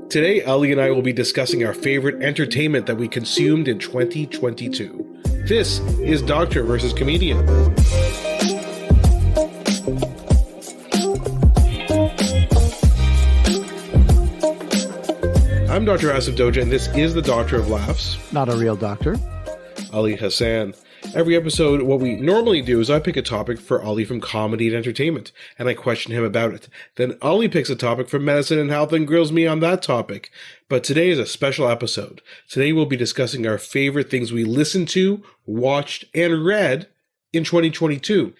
Today, Ali and I will be discussing our favorite entertainment that we consumed in 2022. This is Doctor versus Comedian. I'm Dr. Asif Doja, and this is the Doctor of Laughs. Not a real doctor. Ali Hassan. Every episode, what we normally do is I pick a topic for Ali from comedy and entertainment, and I question him about it. Then Ali picks a topic from medicine and health and grills me on that topic. But today is a special episode. Today we'll be discussing our favorite things we listened to, watched, and read in 2022.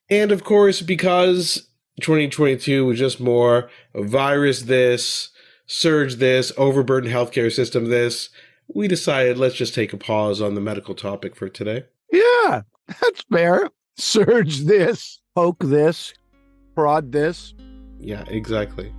And of course, because 2022 was just more virus this, surge this, overburdened healthcare system this, we decided let's just take a pause on the medical topic for today. Yeah, that's fair. Surge this, poke this, prod this. Yeah, exactly.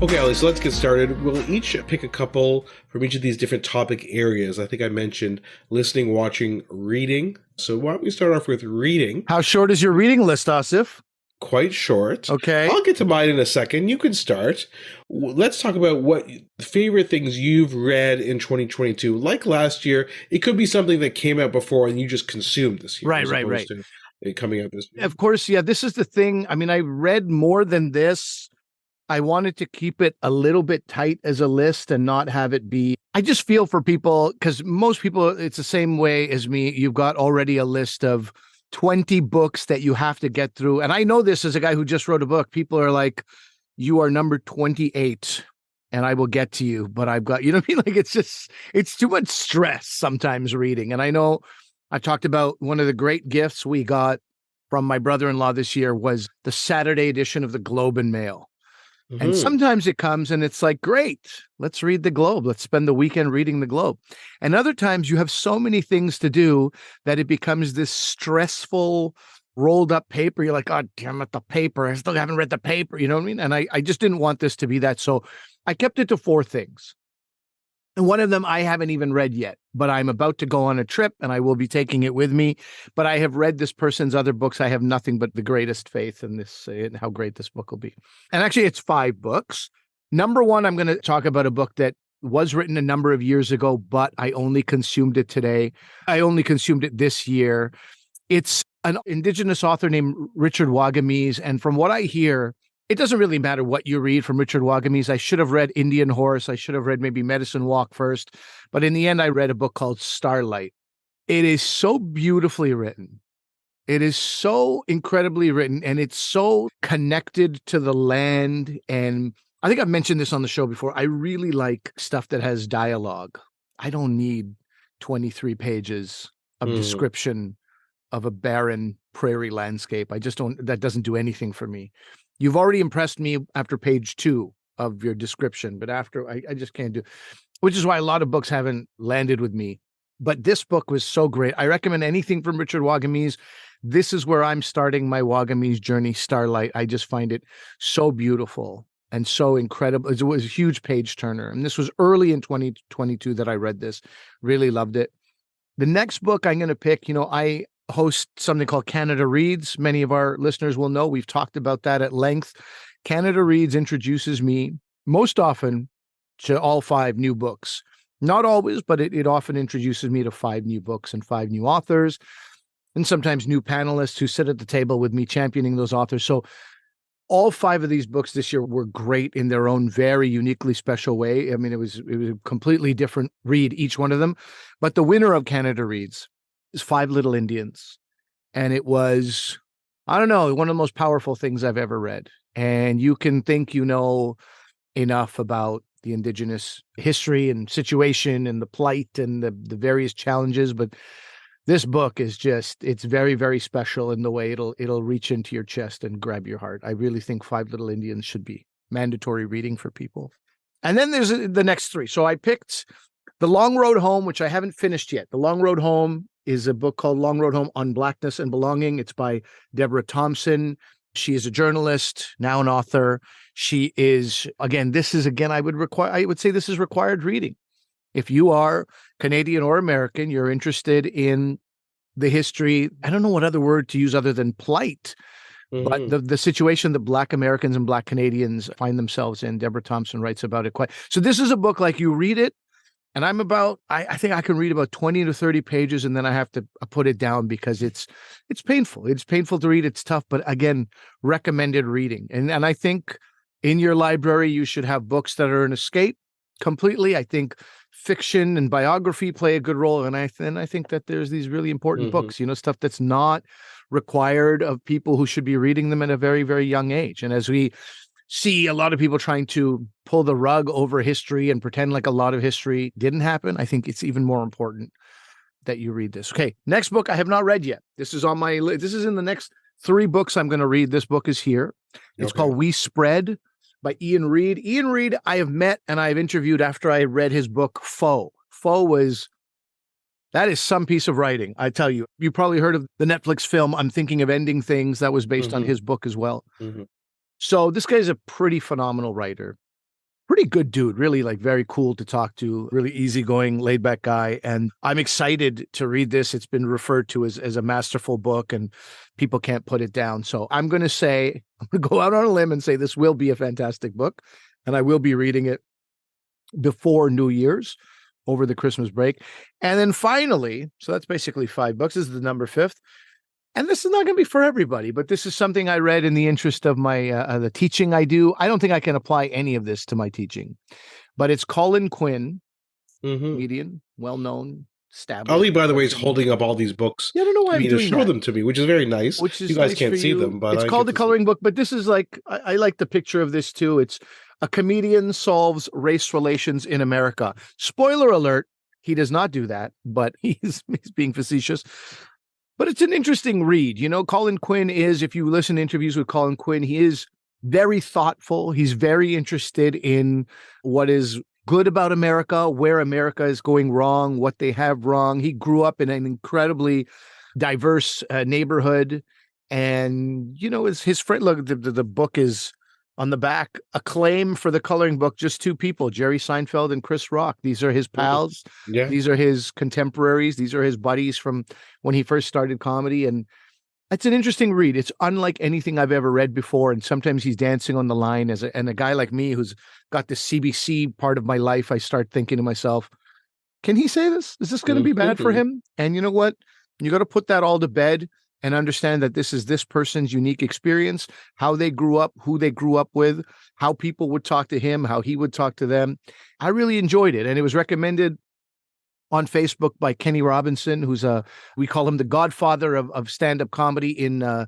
Okay, Ali, so let's get started. We'll each pick a couple from each of these different topic areas. I think I mentioned listening, watching, reading. So why don't we start off with reading? How short is your reading list, Asif? Quite short. Okay. I'll get to mine in a second. You can start. Let's talk about what favorite things you've read in 2022. Like last year, it could be something that came out before and you just consumed this year. Right. To it coming out this year. Of course, yeah, this is the thing. I mean, I read more than this. I wanted to keep it a little bit tight as a list and not have it be. I just feel for people, because most people, it's the same way as me. You've got already a list of 20 books that you have to get through. And I know this as a guy who just wrote a book. People are like, you are number 28 and I will get to you. But I've got, you know what I mean? Like, it's too much stress sometimes reading. And I know I talked about one of the great gifts we got from my brother-in-law this year was the Saturday edition of the Globe and Mail. Mm-hmm. And sometimes it comes and it's like, great, let's read the Globe. Let's spend the weekend reading the Globe. And other times you have so many things to do that it becomes this stressful, rolled up paper. You're like, oh, damn it, the paper. I still haven't read the paper. You know what I mean? And I just didn't want this to be that. So I kept it to 4 things. And one of them I haven't even read yet, but I'm about to go on a trip and I will be taking it with me. But I have read this person's other books. I have nothing but the greatest faith in this and how great this book will be. And actually, it's 5 books. Number 1, I'm going to talk about a book that was written a number of years ago, but I only consumed it today. I only consumed it this year. It's an Indigenous author named Richard Wagamese. And from what I hear, it doesn't really matter what you read from Richard Wagamese. I should have read Indian Horse. I should have read maybe Medicine Walk first. But in the end, I read a book called Starlight. It is so beautifully written. It is so incredibly written, and it's so connected to the land. And I think I've mentioned this on the show before. I really like stuff that has dialogue. I don't need 23 pages of description of a barren prairie landscape. I just don't, that doesn't do anything for me. You've already impressed me after page 2 of your description, but after I just can't do, which is why a lot of books haven't landed with me. But this book was so great. I recommend anything from Richard Wagamese. This is where I'm starting my Wagamese journey, Starlight. I just find it so beautiful and so incredible. It was a huge page turner. And this was early in 2022 that I read this. Really loved it. The next book I'm going to pick, I host something called Canada Reads. Many of our listeners will know. We've talked about that at length. Canada Reads introduces me most often to all 5 new books. Not always, but it often introduces me to 5 new books and 5 new authors, and sometimes new panelists who sit at the table with me championing those authors. So all 5 of these books this year were great in their own very uniquely special way. I mean, it was a completely different read, each one of them. But the winner of Canada Reads is 5 Little Indians. And it was, I don't know, one of the most powerful things I've ever read. And you can think you know enough about the Indigenous history and situation and the plight and the various challenges, but this book is just, it's very, very special in the way it'll reach into your chest and grab your heart. I really think 5 Little Indians should be mandatory reading for people. And then there's the next 3. So I picked The Long Road Home, which I haven't finished yet. The Long Road Home is a book called Long Road Home on Blackness and Belonging. It's by Deborah Thompson. She is a journalist, now an author. She is, I would say this is required reading. if you are Canadian or American, you're interested in the history, I don't know what other word to use other than plight, but the situation that Black Americans and Black Canadians find themselves in. Deborah Thompson writes about it quite. So this is a book like you read it, and I think I can read about 20 to 30 pages, and then I have to put it down because it's painful. It's painful to read. It's tough, but again, recommended reading. And I think in your library, you should have books that are an escape completely. I think fiction and biography play a good role. And I think that there's these really important books, stuff that's not required of people who should be reading them at a very, very young age. And as we see a lot of people trying to pull the rug over history and pretend like a lot of history didn't happen, I think it's even more important that you read this. Okay, next book I have not read yet. This is on my list. This is in the next 3 books I'm going to read. This book is here. It's called We Spread by Ian Reid. Ian Reid, I have met and I have interviewed after I read his book, Foe. That is some piece of writing, I tell you. You probably heard of the Netflix film, I'm Thinking of Ending Things. That was based on his book as well. So this guy's a pretty phenomenal writer. Pretty good dude, really like very cool to talk to, really easygoing, laid back guy. And I'm excited to read this. It's been referred to as a masterful book and people can't put it down. So I'm going to go out on a limb and say this will be a fantastic book. And I will be reading it before New Year's over the Christmas break. And then finally, so that's basically 5 books. This is the number 5th. And this is not going to be for everybody, but this is something I read in the interest of my the teaching I do. I don't think I can apply any of this to my teaching, but it's Colin Quinn, comedian, well-known, established. Ali, by the way, is holding up all these books. Yeah, I don't know why I'm doing show that. them to me, which is very nice. Which is you guys nice can't see you. them, but it's called the coloring book. But this is like I like the picture of this too. It's a comedian solves race relations in America. Spoiler alert: he does not do that, but he's being facetious. But it's an interesting read. Colin Quinn is, if you listen to interviews with Colin Quinn, he is very thoughtful. He's very interested in what is good about America, where America is going wrong, what they have wrong. He grew up in an incredibly diverse neighborhood. And, his friend, look, the book is on the back, acclaim for the coloring book, just 2 people, Jerry Seinfeld and Chris Rock. These are his pals. Yeah. These are his contemporaries. These are his buddies from when he first started comedy. And it's an interesting read. It's unlike anything I've ever read before. And sometimes he's dancing on the line and a guy like me who's got this CBC part of my life, I start thinking to myself, can he say this? Is this going to be bad for him? And you know what? You got to put that all to bed and understand that this is this person's unique experience, how they grew up, who they grew up with, how people would talk to him, how he would talk to them. I really enjoyed it. And it was recommended on Facebook by Kenny Robinson, who's we call him the godfather of stand-up comedy in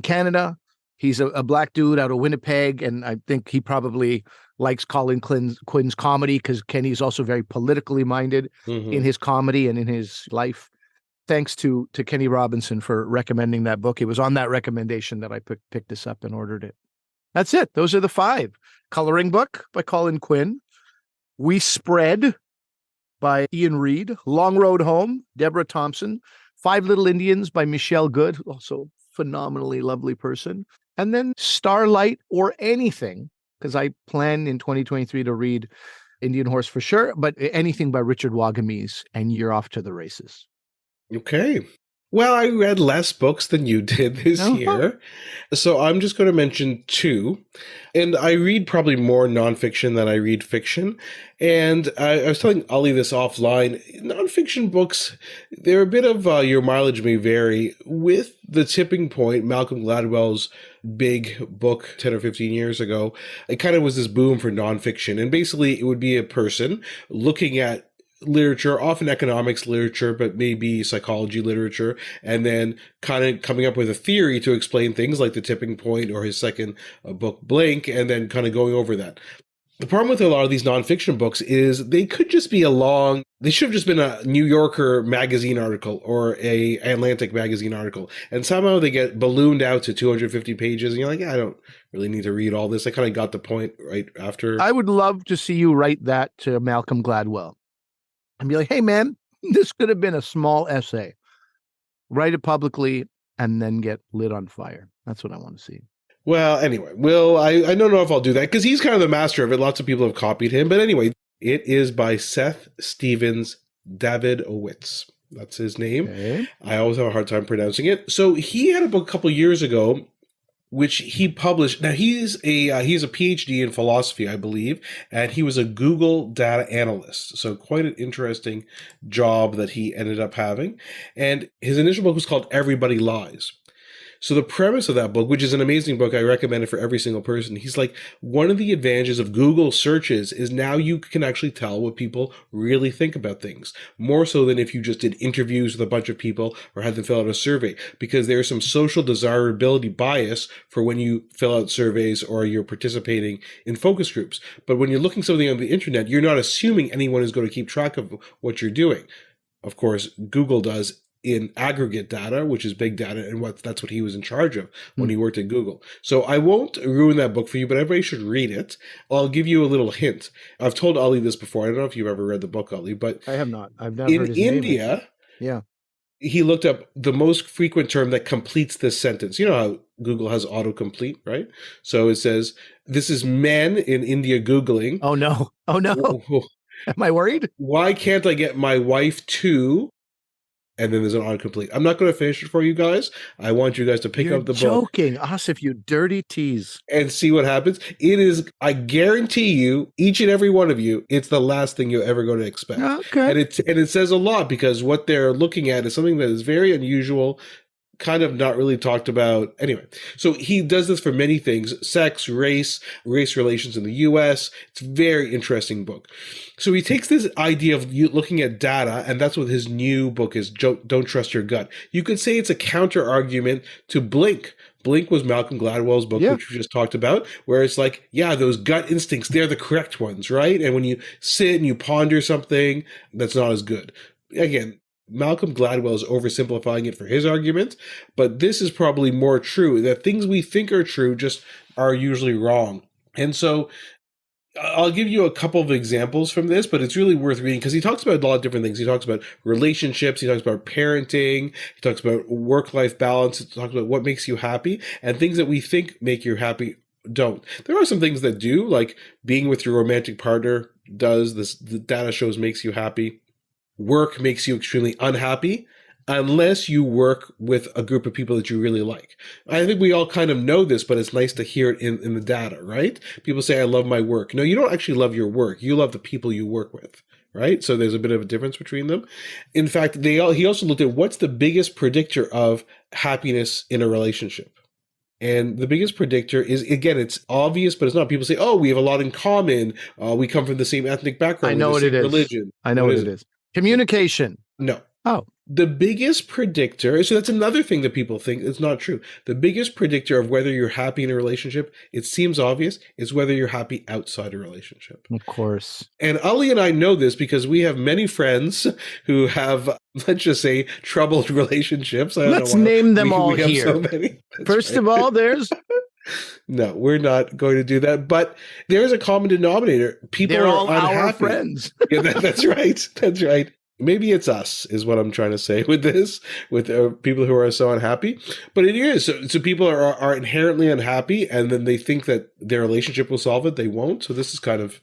Canada. He's a Black dude out of Winnipeg. And I think he probably likes Colin Quinn's comedy because Kenny's also very politically minded in his comedy and in his life. Thanks to Kenny Robinson for recommending that book. It was on that recommendation that I picked this up and ordered it. That's it. Those are the 5. Coloring book by Colin Quinn. We Spread by Ian Reid. Long Road Home, Deborah Thompson. 5 Little Indians by Michelle Good, also phenomenally lovely person. And then Starlight or Anything, because I plan in 2023 to read Indian Horse for sure, but anything by Richard Wagamese, and you're off to the races. Okay. Well, I read less books than you did this year. So I'm just going to mention 2. And I read probably more nonfiction than I read fiction. And I was telling Ali this offline. Nonfiction books, they're a bit of your mileage may vary. With The Tipping Point, Malcolm Gladwell's big book 10 or 15 years ago, it kind of was this boom for nonfiction. And basically, it would be a person looking at literature, often economics literature, but maybe psychology literature, and then kind of coming up with a theory to explain things like The Tipping Point or his second book, Blank, and then kind of going over that. The problem with a lot of these nonfiction books is they could just be they should have just been a New Yorker magazine article or a Atlantic magazine article. And somehow they get ballooned out to 250 pages. And you're like, I don't really need to read all this. I kind of got the point right after. I would love to see you write that to Malcolm Gladwell. And be like, hey, man, this could have been a small essay. Write it publicly and then get lit on fire. That's what I want to see. Well, anyway, I don't know if I'll do that because he's kind of the master of it. Lots of people have copied him. But anyway, It is by Seth Stevens Davidowitz. That's his name. Okay. I always have a hard time pronouncing it. So he had a book a couple years ago, which he published. Now he's a PhD in philosophy, I believe, and he was a Google data analyst. So quite an interesting job that he ended up having. And his initial book was called Everybody Lies. So the premise of that book, which is an amazing book, I recommend it for every single person. He's like, one of the advantages of Google searches is now you can actually tell what people really think about things, more so than if you just did interviews with a bunch of people or had them fill out a survey, because there's some social desirability bias for when you fill out surveys or you're participating in focus groups. But when you're looking something on the internet, you're not assuming anyone is going to keep track of what you're doing. Of course, Google does in aggregate data, which is big data, and that's what he was in charge of when he worked at Google. So I won't ruin that book for you, but everybody should read it. I'll give you a little hint. I've told Ali this before. I don't know if you've ever read the book, Ali, but I have not. I've never heard in his name. India, Yeah. he looked up the most frequent term that completes this sentence. You know how Google has autocomplete, right? So it says, this is men in India Googling. Oh, no. Oh, no. Am I worried? Why can't I get my wife to? And then there's an autocomplete. I'm not going to finish it for you guys. I want you guys to pick up the book. You're joking. Asif, you dirty tease. And see what happens. It is, I guarantee you, each and every one of you, it's the last thing you're ever going to expect. Okay. And it says a lot, because what they're looking at is something that is very unusual, kind of not really talked about. Anyway, so he does this for many things: sex, race relations in the US. It's a very interesting book. So he takes this idea of you looking at data, and that's what his new book is, Don't Trust Your Gut. You could say it's a counter argument to Blink. Blink was Malcolm Gladwell's book, which we just talked about, where it's like, yeah, those gut instincts, they're the correct ones, right? And when you sit and you ponder something, that's not as good. Again, Malcolm Gladwell is oversimplifying it for his argument, but this is probably more true, that things we think are true just are usually wrong. And so I'll give you a couple of examples from this, but it's really worth reading, because he talks about a lot of different things. He talks about relationships, he talks about parenting, he talks about work-life balance, he talks about what makes you happy, and things that we think make you happy don't. There are some things that do, like being with your romantic partner does. The data shows makes you happy. Work makes you extremely unhappy unless you work with a group of people that you really like. I think we all kind of know this, but it's nice to hear it in the data, right? People say, I love my work. No, you don't actually love your work. You love the people you work with, right? So there's a bit of a difference between them. In fact, he also looked at what's the biggest predictor of happiness in a relationship. And the biggest predictor is, again, it's obvious, but it's not. People say, oh, we have a lot in common. We come from the same ethnic background. I know what it is. Religion. I know what it is. Communication. No. Oh. The biggest predictor, so that's another thing that people think is not true. The biggest predictor of whether you're happy in a relationship, it seems obvious, is whether you're happy outside a relationship. Of course. And Ali and I know this because we have many friends who have, let's just say, troubled relationships. Let's name them all here. So many. First of all, there's... No, we're not going to do that. But there's a common denominator. People They're are all unhappy. our friends. Yeah, that's right. That's right. Maybe it's us, is what I'm trying to say with this, with people who are so unhappy. But it is. So people are inherently unhappy, and then they think that their relationship will solve it. They won't. So this is kind of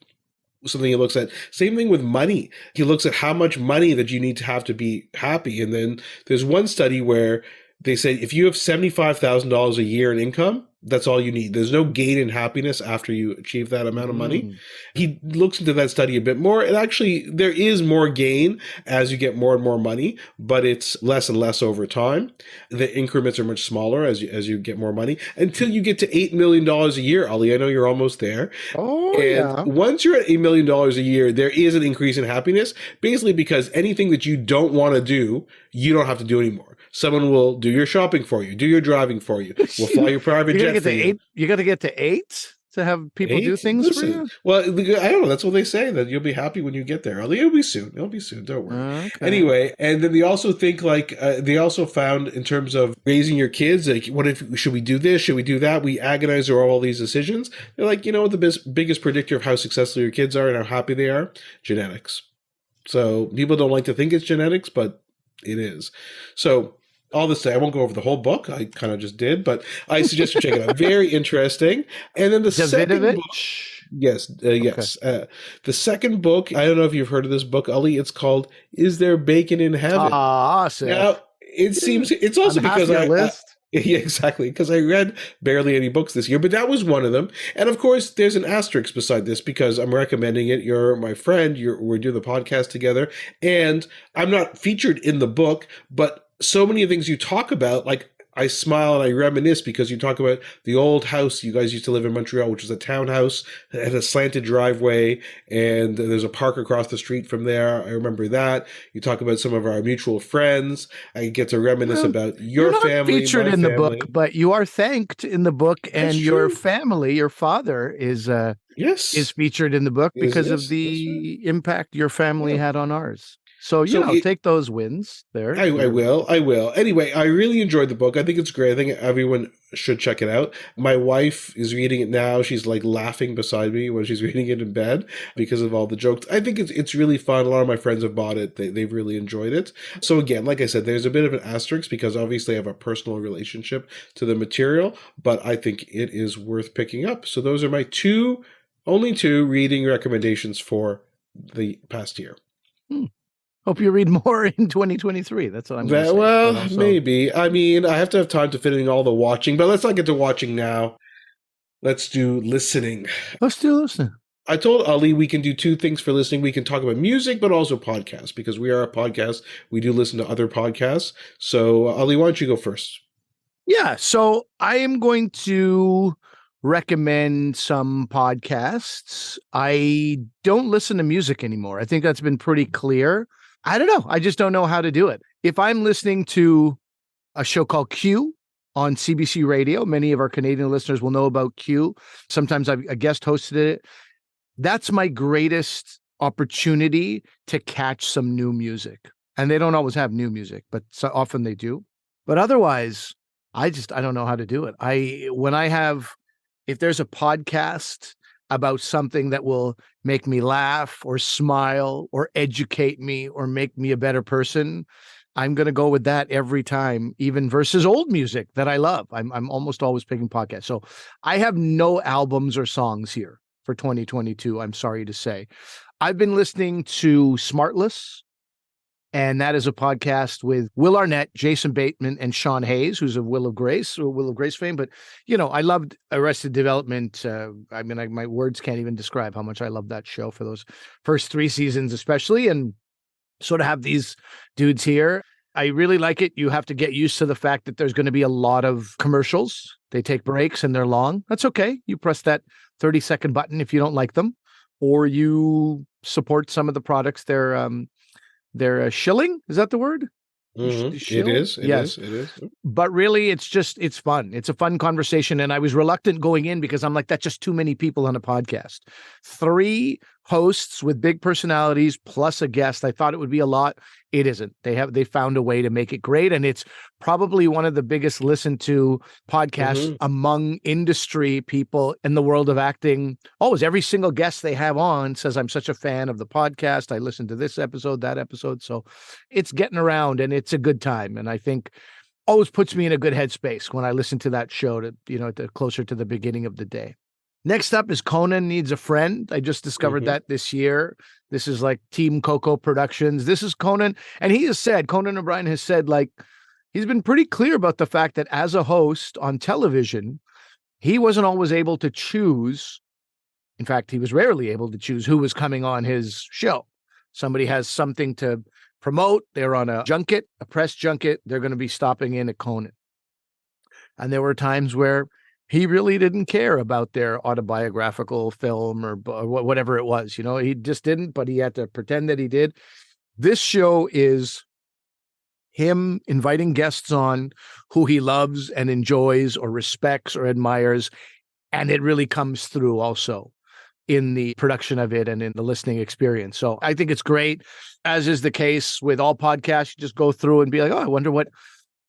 something he looks at. Same thing with money. He looks at how much money that you need to have to be happy. And then there's one study where they say if you have $75,000 a year in income, that's all you need. There's no gain in happiness after you achieve that amount of money. He looks into that study a bit more. And actually, there is more gain as you get more and more money, but it's less and less over time. The increments are much smaller as you get more money until you get to $8 million a year. Ali, I know you're almost there. Oh, and yeah. Once you're at $8 million a year, there is an increase in happiness, basically because anything that you don't want to do, you don't have to do anymore. Someone will do your shopping for you, do your driving for you, will fly your private jet for you. You got to get to 8 to have people do things for you? Well, I don't know. That's what they say, that you'll be happy when you get there. It'll be soon. It'll be soon. Don't worry. Okay. Anyway, and then they also think they also found in terms of raising your kids, like, should we do this? Should we do that? We agonize over all these decisions. They're like, what the biggest predictor of how successful your kids are and how happy they are? Genetics. So people don't like to think it's genetics, but it is. So all this, I won't go over the whole book. I kind of just did, but I suggest you check it out. Very interesting. And then the second book, Yes, Okay. yes. The second book, I don't know if you've heard of this book, Ali. It's called "Is There Bacon in Heaven?" Ah, Asif. Now, it Yeah. seems it's On also half because your I list. yeah, exactly, because I read barely any books this year, but that was one of them. And of course, there's an asterisk beside this because I'm recommending it. You're my friend. We're doing the podcast together, and I'm not featured in the book, but so many of the things you talk about, like I smile and I reminisce because you talk about the old house you guys used to live in Montreal, which was a townhouse, it had a slanted driveway, and there's a park across the street from there. I remember that. You talk about some of our mutual friends. I get to reminisce Well, about you're your not family, featured my in the book, family. but you are thanked in the book, That's and your true. family, your father, is Yes. featured in the book Yes, because of yes, that's right. the impact your family Yeah. had on ours. So, So take those wins there. I will. I will. Anyway, I really enjoyed the book. I think it's great. I think everyone should check it out. My wife is reading it now. She's like laughing beside me when she's reading it in bed because of all the jokes. I think it's really fun. A lot of my friends have bought it. They've really enjoyed it. So again, like I said, there's a bit of an asterisk because obviously I have a personal relationship to the material, but I think it is worth picking up. So those are my only two reading recommendations for the past year. Hmm. Hope you read more in 2023. That's what I'm going to That, say. But well, also, maybe. I mean, I have to have time to fit in all the watching, but let's not get to watching now. Let's do listening. let's do this. I told Ali we can do two things for listening. We can talk about music, but also podcasts because we are a podcast. We do listen to other podcasts. So, Ali, why don't you go first? Yeah. So I am going to recommend some podcasts. I don't listen to music anymore. I think that's been pretty clear. I don't know. I just don't know how to do it. If I'm listening to a show called Q on CBC Radio, many of our Canadian listeners will know about Q. Sometimes I've a guest hosted it. That's my greatest opportunity to catch some new music. And they don't always have new music, but so often they do. But otherwise, I don't know how to do it. If there's a podcast about something that will make me laugh or smile or educate me or make me a better person, I'm going to go with that every time, even versus old music that I love. I'm almost always picking podcasts. So I have no albums or songs here for 2022. I'm sorry to say. I've been listening to Smartless, and that is a podcast with Will Arnett, Jason Bateman, and Sean Hayes, who's of Will of Grace fame. But, I loved Arrested Development. My words can't even describe how much I love that show for those first 3 seasons, especially. And sort of have these dudes here. I really like it. You have to get used to the fact that there's going to be a lot of commercials. They take breaks and they're long. That's okay. You press that 30-second button if you don't like them, or you support some of the products they're shilling. Is that the word? It Shill? is. It Yes. is. It is. But really, it's fun. It's a fun conversation. And I was reluctant going in because I'm like, that's just too many people on a podcast. 3 hosts with big personalities plus a guest. I thought it would be a lot. It isn't. They found a way to make it great. And it's probably one of the biggest listened to podcasts among industry people in the world of acting. Always every single guest they have on says, I'm such a fan of the podcast. I listened to this episode, that episode. So it's getting around and it's a good time. And I think always puts me in a good headspace when I listen to that show closer to the beginning of the day. Next up is Conan Needs a Friend. I just discovered that this year. This is like Team Coco Productions. This is Conan. And Conan O'Brien has said, like, he's been pretty clear about the fact that as a host on television, he wasn't always able to choose. In fact, he was rarely able to choose who was coming on his show. Somebody has something to promote. They're on a press junket. They're going to be stopping in at Conan. And there were times where he really didn't care about their autobiographical film or whatever it was. He just didn't, but he had to pretend that he did. This show is him inviting guests on who he loves and enjoys or respects or admires. And it really comes through also in the production of it and in the listening experience. So I think it's great. As is the case with all podcasts, you just go through and be like, oh, I wonder what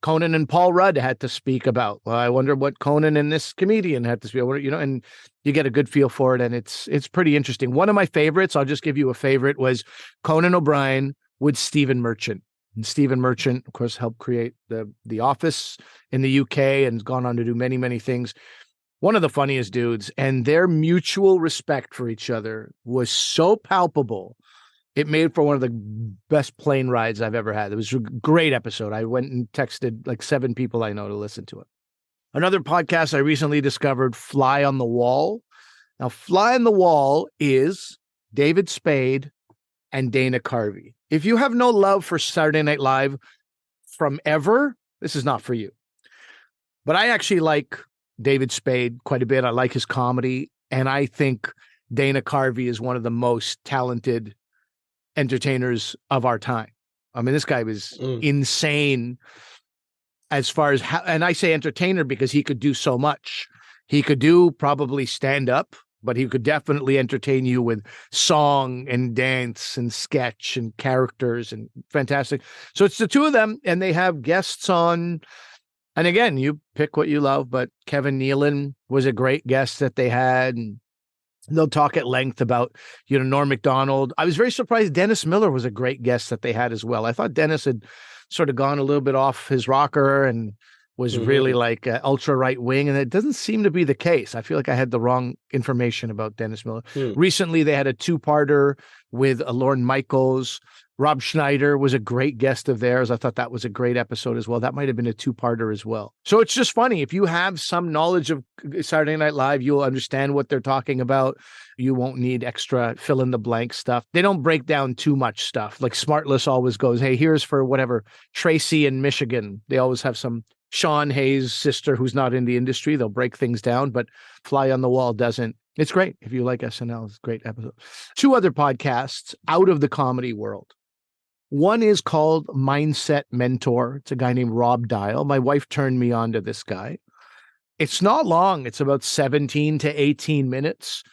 Conan and Paul Rudd had to speak about. Well, I wonder what Conan and this comedian had to speak about, and you get a good feel for it. And it's pretty interesting. One of my favorites, I'll just give you a favorite, was Conan O'Brien with Stephen Merchant. And Stephen Merchant, of course, helped create the Office in the UK and has gone on to do many, many things. one of the funniest dudes, and their mutual respect for each other was so palpable. It made for one of the best plane rides I've ever had. It was a great episode. I went and texted like 7 people I know to listen to it. Another podcast I recently discovered, Fly on the Wall. Now, Fly on the Wall is David Spade and Dana Carvey. If you have no love for Saturday Night Live from ever, this is not for you. But I actually like David Spade quite a bit. I like his comedy. And I think Dana Carvey is one of the most talented entertainers of our time. I mean, this guy was insane as far as how, and I say entertainer because he could do so much. He could do probably stand up, but he could definitely entertain you with song and dance and sketch and characters and fantastic. So it's the two of them, and they have guests on. And again, you pick what you love, but Kevin Nealon was a great guest that they had. And they'll talk at length about, Norm Macdonald. I was very surprised Dennis Miller was a great guest that they had as well. I thought Dennis had sort of gone a little bit off his rocker and was really like ultra right wing. And it doesn't seem to be the case. I feel like I had the wrong information about Dennis Miller. Recently, they had a 2-parter with Lorne Michaels. Rob Schneider was a great guest of theirs. I thought that was a great episode as well. That might have been a 2-parter as well. So it's just funny. If you have some knowledge of Saturday Night Live, you'll understand what they're talking about. You won't need extra fill in the blank stuff. They don't break down too much stuff. Like Smartless always goes, hey, here's for whatever, Tracy in Michigan. They always have some Sean Hayes' sister who's not in the industry. They'll break things down, but Fly on the Wall doesn't. It's great. If you like SNL, it's a great episode. 2 other podcasts out of the comedy world. One is called Mindset Mentor. It's a guy named Rob Dial. My wife turned me on to this guy. It's not long. It's about 17 to 18 minutes.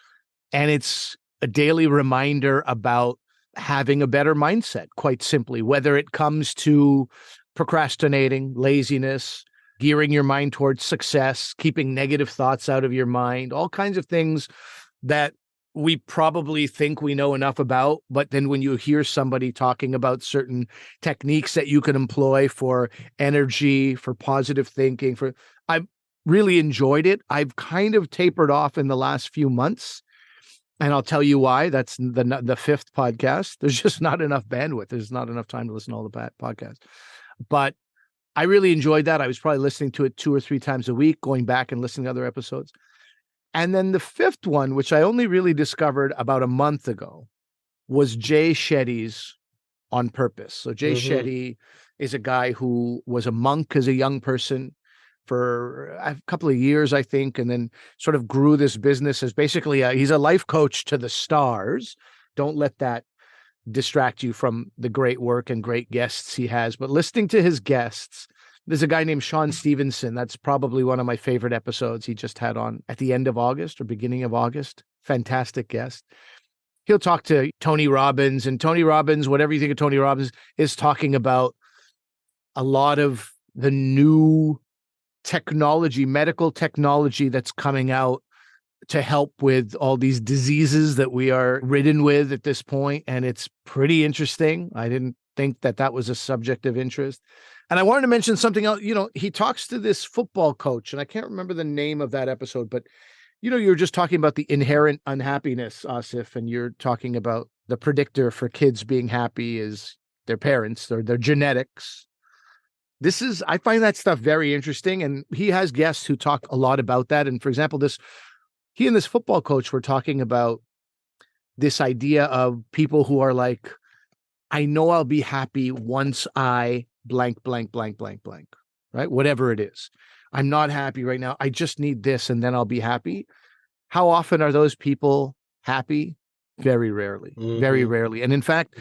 And it's a daily reminder about having a better mindset, quite simply, whether it comes to procrastinating, laziness, gearing your mind towards success, keeping negative thoughts out of your mind, all kinds of things that we probably think we know enough about, but then when you hear somebody talking about certain techniques that you can employ for energy, for positive thinking, I've really enjoyed it. I've kind of tapered off in the last few months, and I'll tell you why. That's the 5th podcast. There's just not enough bandwidth. There's not enough time to listen to all the podcasts. But I really enjoyed that. I was probably listening to it 2 or 3 times a week, going back and listening to other episodes. And then the 5th one, which I only really discovered about a month ago, was Jay Shetty's On Purpose. So Jay Shetty is a guy who was a monk as a young person for a couple of years, I think, and then sort of grew this business as basically he's a life coach to the stars. Don't let that distract you from the great work and great guests he has. But listening to his guests, there's a guy named Sean Stevenson. That's probably one of my favorite episodes he just had on at the end of August or beginning of August. Fantastic guest. He'll talk to Tony Robbins, and Tony Robbins, whatever you think of Tony Robbins, is talking about a lot of the new technology, medical technology that's coming out to help with all these diseases that we are ridden with at this point. And it's pretty interesting. I didn't think that was a subject of interest. And I wanted to mention something else. He talks to this football coach, and I can't remember the name of that episode, but you were just talking about the inherent unhappiness, Asif, and you're talking about the predictor for kids being happy is their parents or their genetics. I find that stuff very interesting. And he has guests who talk a lot about that. And for example, he and this football coach were talking about this idea of people who are like, I know I'll be happy once I blank, blank, blank, blank, blank, right? Whatever it is. I'm not happy right now. I just need this and then I'll be happy. How often are those people happy? Very rarely, very rarely. And in fact,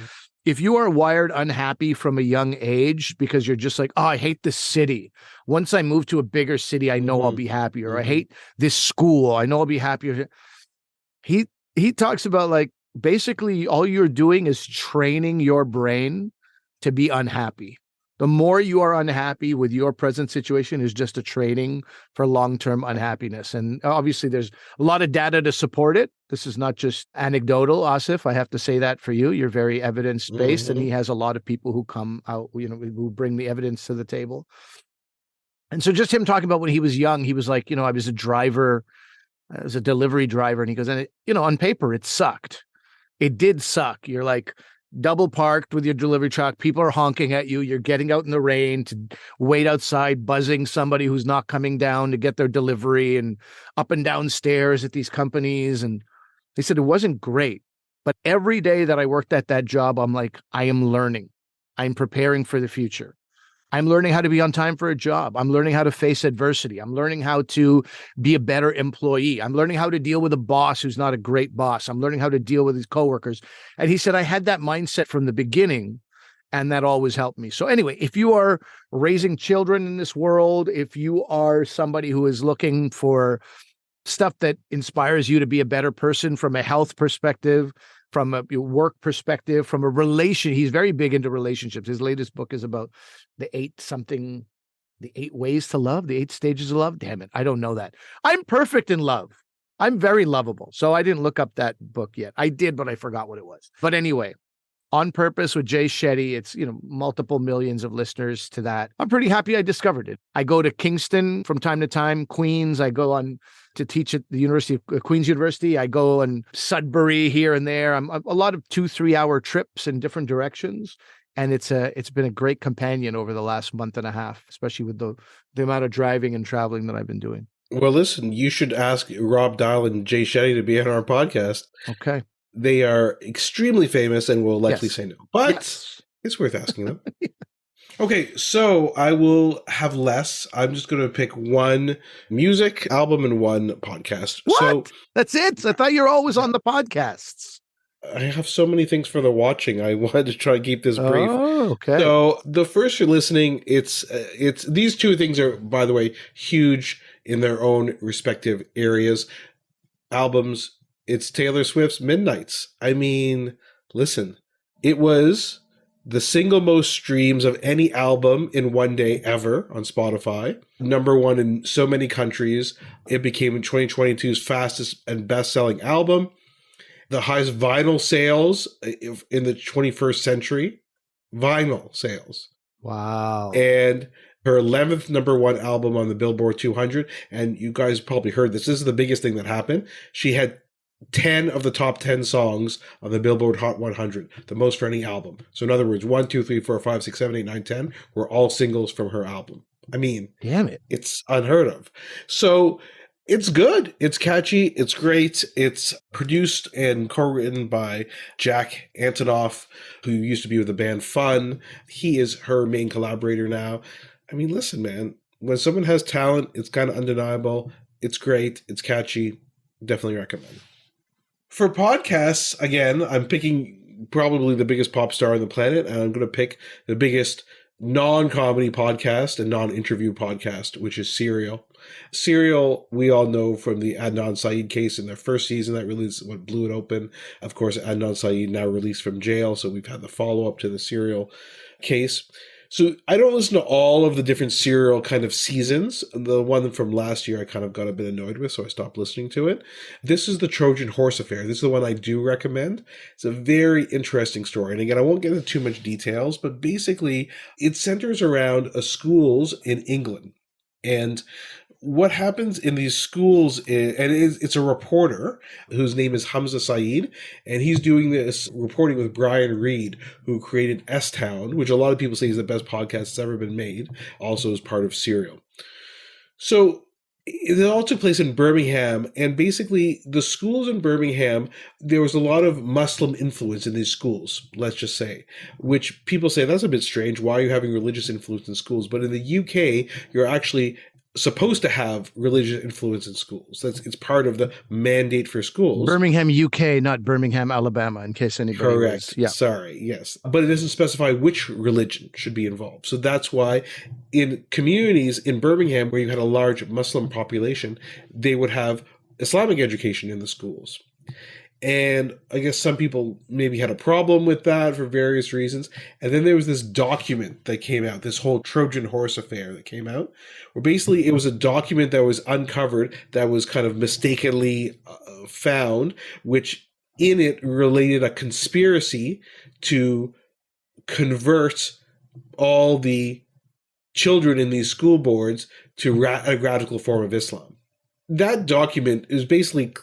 if you are wired unhappy from a young age because you're just like, oh, I hate this city. Once I move to a bigger city, I know I'll be happy. Or I hate this school. I know I'll be happier. He talks about like, basically all you're doing is training your brain to be unhappy. The more you are unhappy with your present situation is just a training for long-term unhappiness. And obviously there's a lot of data to support it. This is not just anecdotal, Asif. I have to say that for you. You're very evidence-based, and he has a lot of people who come out, who bring the evidence to the table. And so just him talking about when he was young, he was like, I was a driver, I was a delivery driver. And he goes, and on paper, it sucked. It did suck. You're like double parked with your delivery truck. People are honking at you. You're getting out in the rain to wait outside, buzzing somebody who's not coming down to get their delivery, and up and down stairs at these companies. And they said it wasn't great. But every day that I worked at that job, I'm like, I am learning. I'm preparing for the future. I'm learning how to be on time for a job. I'm learning how to face adversity. I'm learning how to be a better employee. I'm learning how to deal with a boss who's not a great boss. I'm learning how to deal with his coworkers. And he said, I had that mindset from the beginning, and that always helped me. So anyway, if you are raising children in this world, if you are somebody who is looking for stuff that inspires you to be a better person from a health perspective, from a work perspective, from a relation. He's very big into relationships. His latest book is about the 8 ways to love, the 8 stages of love. Damn it. I don't know that. I'm perfect in love. I'm very lovable. So I didn't look up that book yet. I did, but I forgot what it was. But anyway, On Purpose with Jay Shetty. It's, multiple millions of listeners to that. I'm pretty happy I discovered it. I go to Kingston from time to time, Queens. I go on to teach at the University of Queen's University. I go on Sudbury here and there. I'm a lot of 2-3 hour trips in different directions. And it's been a great companion over the last month and a half, especially with the amount of driving and traveling that I've been doing. Well, listen, you should ask Rob Dial and Jay Shetty to be on our podcast. Okay. They are extremely famous and will likely Yes. say no, but Yes. it's worth asking them. Okay, so I will have less. I'm just going to pick one music album and one podcast. What? So That's it? I thought you're always on the podcasts. I have so many things for the watching. I wanted to try and keep this brief. Oh, okay. So the first you're listening, it's these two things are, by the way, huge in their own respective areas. Albums, it's Taylor Swift's Midnights. I mean, listen, it was the single most streams of any album in one day ever on Spotify. Number 1 in so many countries. It became 2022's fastest and best-selling album. The highest vinyl sales in the 21st century. Vinyl sales. Wow. And her 11th number 1 album on the Billboard 200. And you guys probably heard this. This is the biggest thing that happened. She had 10 of the top 10 songs on the Billboard Hot 100, the most for any album. So in other words, 1, 2, 3, 4, 5, 6, 7, 8, 9, 10 were all singles from her album. I mean, damn it. It's unheard of. So it's good. It's catchy. It's great. It's produced and co-written by Jack Antonoff, who used to be with the band Fun. He is her main collaborator now. I mean, listen, man, when someone has talent, it's kind of undeniable. It's great. It's catchy. Definitely recommend. For podcasts, again, I'm picking probably the biggest pop star on the planet, and I'm going to pick the biggest non-comedy podcast and non-interview podcast, which is Serial. Serial, we all know from the Adnan Syed case in their first season, that really is what blew it open. Of course, Adnan Syed now released from jail, so we've had the follow-up to the Serial case. So I don't listen to all of the different Serial kind of seasons. The one from last year I kind of got a bit annoyed with, so I stopped listening to it. This is the Trojan Horse Affair. This is the one I do recommend. It's a very interesting story. And again, I won't get into too much details, but basically it centers around schools in England. And what happens in these schools, it's a reporter whose name is Hamza Saeed, and he's doing this reporting with Brian Reed, who created S-Town, which a lot of people say is the best podcast that's ever been made, also as part of Serial. So it all took place in Birmingham, and basically the schools in Birmingham, there was a lot of Muslim influence in these schools, let's just say, which people say, that's a bit strange. Why are you having religious influence in schools? But in the UK, you're actually supposed to have religious influence in schools. It's part of the mandate for schools. Birmingham, UK, not Birmingham, Alabama, in case anybody Correct. Yeah. Sorry. Yes. But it doesn't specify which religion should be involved. So that's why in communities in Birmingham where you had a large Muslim population, they would have Islamic education in the schools. And I guess some people maybe had a problem with that for various reasons. And then there was this document that came out, this whole Trojan Horse Affair that came out, where basically it was a document that was uncovered that was kind of mistakenly found, which in it related a conspiracy to convert all the children in these school boards to a radical form of Islam. That document is basically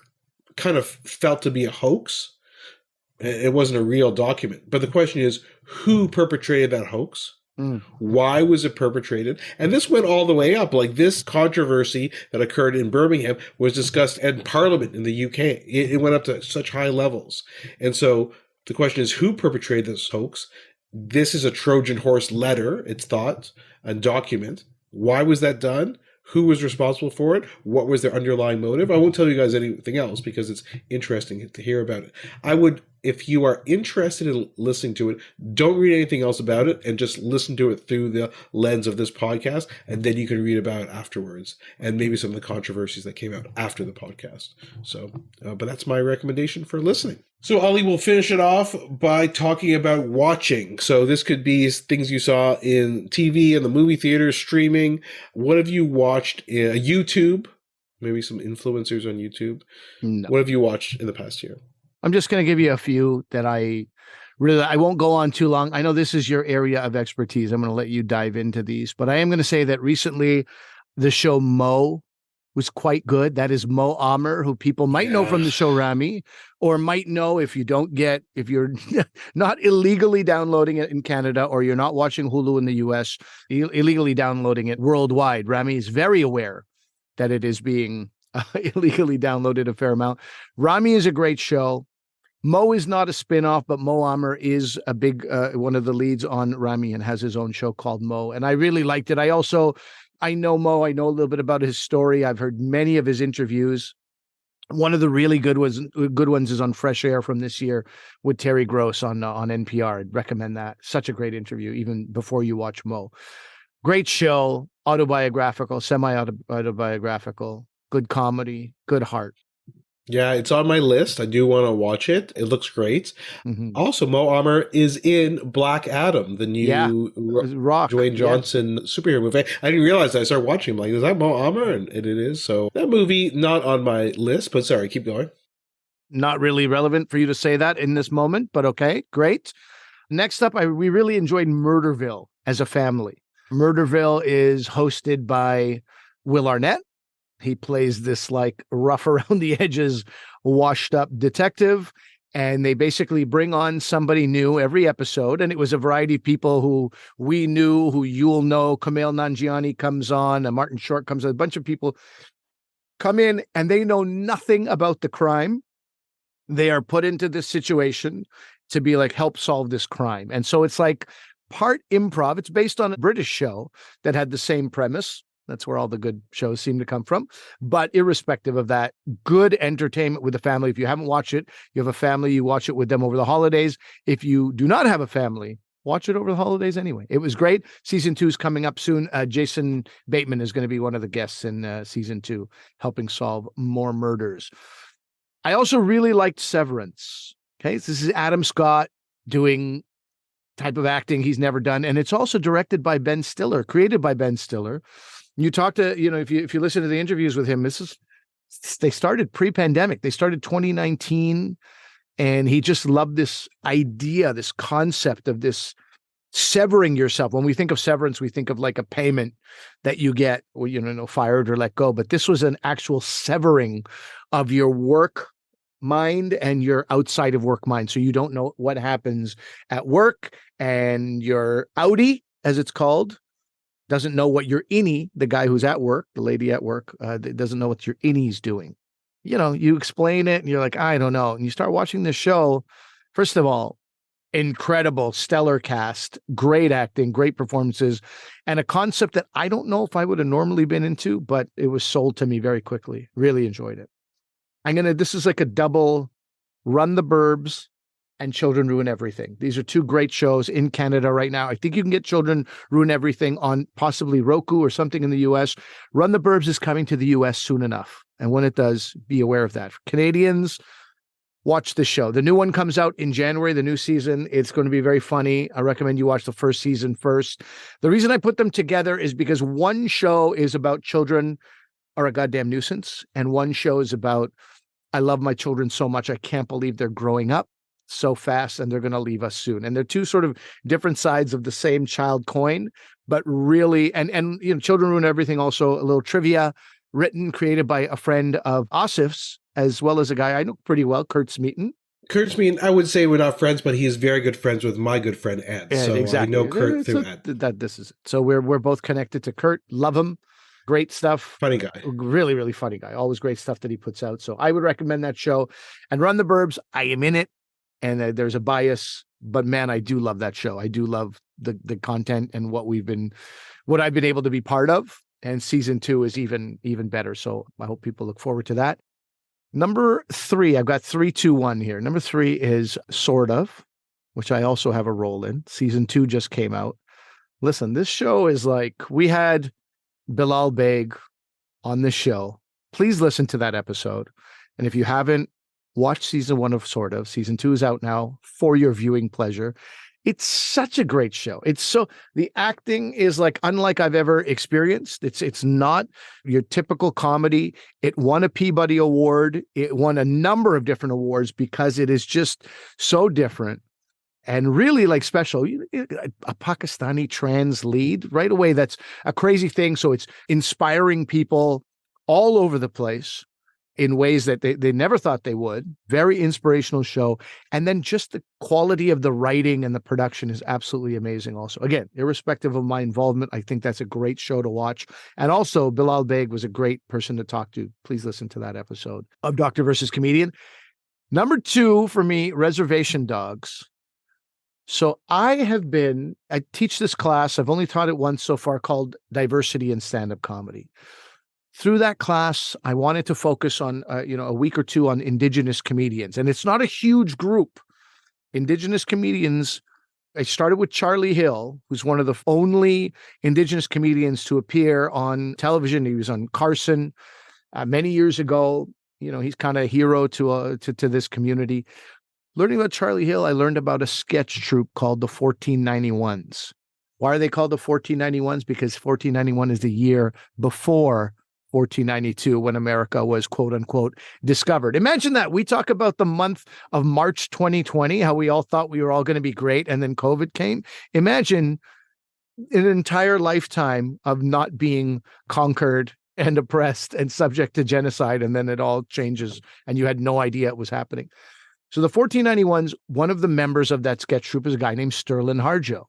kind of felt to be a hoax. It wasn't a real document. But the question is, who perpetrated that hoax? Why was it perpetrated? And this went all the way up. Like, this controversy that occurred in Birmingham was discussed in Parliament in the UK. It went up to such high levels. And so the question is, who perpetrated this hoax? This is a Trojan horse letter, it's thought, a document. Why was that done? Who was responsible for it? What was their underlying motive? I won't tell you guys anything else because it's interesting to hear about it. I would, if you are interested in listening to it, don't read anything else about it and just listen to it through the lens of this podcast, and then you can read about it afterwards and maybe some of the controversies that came out after the podcast. So, but that's my recommendation for listening. So, Ali, we'll finish it off by talking about watching. So this could be things you saw in TV, in the movie theater, streaming. What have you watched in YouTube? Maybe some influencers on YouTube. No. What have you watched in the past year? I'm just going to give you a few that I won't go on too long. I know this is your area of expertise. I'm going to let you dive into these, but I am going to say that recently the show Mo was quite good. That is Mo Amer, who people might know from the show Rami, or might know if you're not illegally downloading it in Canada, or you're not watching Hulu in the US, illegally downloading it worldwide. Rami is very aware that it is being illegally downloaded a fair amount. Rami is a great show. Mo is not a spinoff, but Mo Amer is a big one of the leads on Rami and has his own show called Mo. And I really liked it. I know Mo. I know a little bit about his story. I've heard many of his interviews. One of the really good ones is on Fresh Air from this year with Terry Gross on NPR. I'd recommend that. Such a great interview, even before you watch Mo. Great show, autobiographical, semi-autobiographical, good comedy, good heart. Yeah, it's on my list. I do want to watch it. It looks great. Mm-hmm. Also, Mo Amer is in Black Adam, the new Dwayne Johnson superhero movie. I didn't realize that. I started watching. I'm like, is that Mo Amer? And it is. So that movie, not on my list, but sorry, keep going. Not really relevant for you to say that in this moment, but okay, great. Next up, we really enjoyed Murderville as a family. Murderville is hosted by Will Arnett. He plays this like rough around the edges, washed up detective. And they basically bring on somebody new every episode. And it was a variety of people who we knew, who you'll know. Kumail Nanjiani comes on, and Martin Short comes on. A bunch of people come in and they know nothing about the crime. They are put into this situation to be like, help solve this crime. And so it's like part improv. It's based on a British show that had the same premise. That's where all the good shows seem to come from. But irrespective of that, good entertainment with the family. If you haven't watched it, you have a family, you watch it with them over the holidays. If you do not have a family, watch it over the holidays anyway. It was great. Season 2 is coming up soon. Jason Bateman is going to be one of the guests in season 2, helping solve more murders. I also really liked Severance. Okay, so this is Adam Scott doing type of acting he's never done. And it's also directed by Ben Stiller, created by Ben Stiller. You talk to, if you listen to the interviews with him, they started pre-pandemic. They started 2019, and he just loved this idea, this concept of this severing yourself. When we think of severance, we think of like a payment that you get, fired or let go. But this was an actual severing of your work mind and your outside of work mind. So you don't know what happens at work, and your outie, as it's called, doesn't know what your innie, the guy who's at work, the lady at work, doesn't know what your innie's doing. You explain it and you're like, I don't know. And you start watching this show. First of all, incredible, stellar cast, great acting, great performances, and a concept that I don't know if I would have normally been into, but it was sold to me very quickly. Really enjoyed it. This is like a double Run the Burbs and Children Ruin Everything. These are two great shows in Canada right now. I think you can get Children Ruin Everything on possibly Roku or something in the US. Run the Burbs is coming to the US soon enough. And when it does, be aware of that. For Canadians, watch the show. The new one comes out in January, the new season. It's going to be very funny. I recommend you watch the first season first. The reason I put them together is because one show is about children are a goddamn nuisance. And one show is about, I love my children so much, I can't believe they're growing up. so fast and they're going to leave us soon. And they're two sort of different sides of the same child coin, but really, and Children Ruin Everything, also a little trivia, written, created by a friend of Asif's, as well as a guy I know pretty well, Kurt Smeaton. Kurt Smeaton, I would say we're not friends, but he is very good friends with my good friend Ed. So exactly. I know Kurt through Ed. This is so we're both connected to Kurt. Love him. Great stuff. Funny guy. Really, really funny guy. Always great stuff that he puts out. So I would recommend that show. And Run the Burbs, I am in it. And there's a bias, but man, I do love that show. I do love the content and what I've been able to be part of. And season 2 is even better. So I hope people look forward to that. Number 3, I've got 3, 2, 1 here. Number 3 is Sort of, which I also have a role in. Season 2 just came out. Listen, this show is like, we had Bilal Baig on this show. Please listen to that episode. And if you haven't watched season 1 of Sort of, season 2 is out now for your viewing pleasure. It's such a great show. The acting is like unlike I've ever experienced. It's not your typical comedy. It won a Peabody Award. It won a number of different awards because it is just so different and really like special. A Pakistani trans lead right away. That's a crazy thing. So it's inspiring people all over the place in ways that they never thought they would. Very inspirational show. And then just the quality of the writing and the production is absolutely amazing also. Again, irrespective of my involvement, I think that's a great show to watch. And also, Bilal Baig was a great person to talk to. Please listen to that episode of Doctor versus Comedian. Number 2 for me, Reservation Dogs. So I teach this class. I've only taught it once so far, called Diversity in Stand-Up Comedy. Through that class, I wanted to focus on, a week or 2 on Indigenous comedians. And it's not a huge group. Indigenous comedians, I started with Charlie Hill, who's one of the only Indigenous comedians to appear on television. He was on Carson many years ago. He's kind of a hero to this community. Learning about Charlie Hill, I learned about a sketch troupe called the 1491s. Why are they called the 1491s? Because 1491 is the year before 1492, when America was, quote unquote, discovered. Imagine that. We talk about the month of March 2020, how we all thought we were all going to be great, and then COVID came. Imagine an entire lifetime of not being conquered and oppressed and subject to genocide, and then it all changes, and you had no idea it was happening. So the 1491s, one of the members of that sketch troupe is a guy named Sterling Harjo.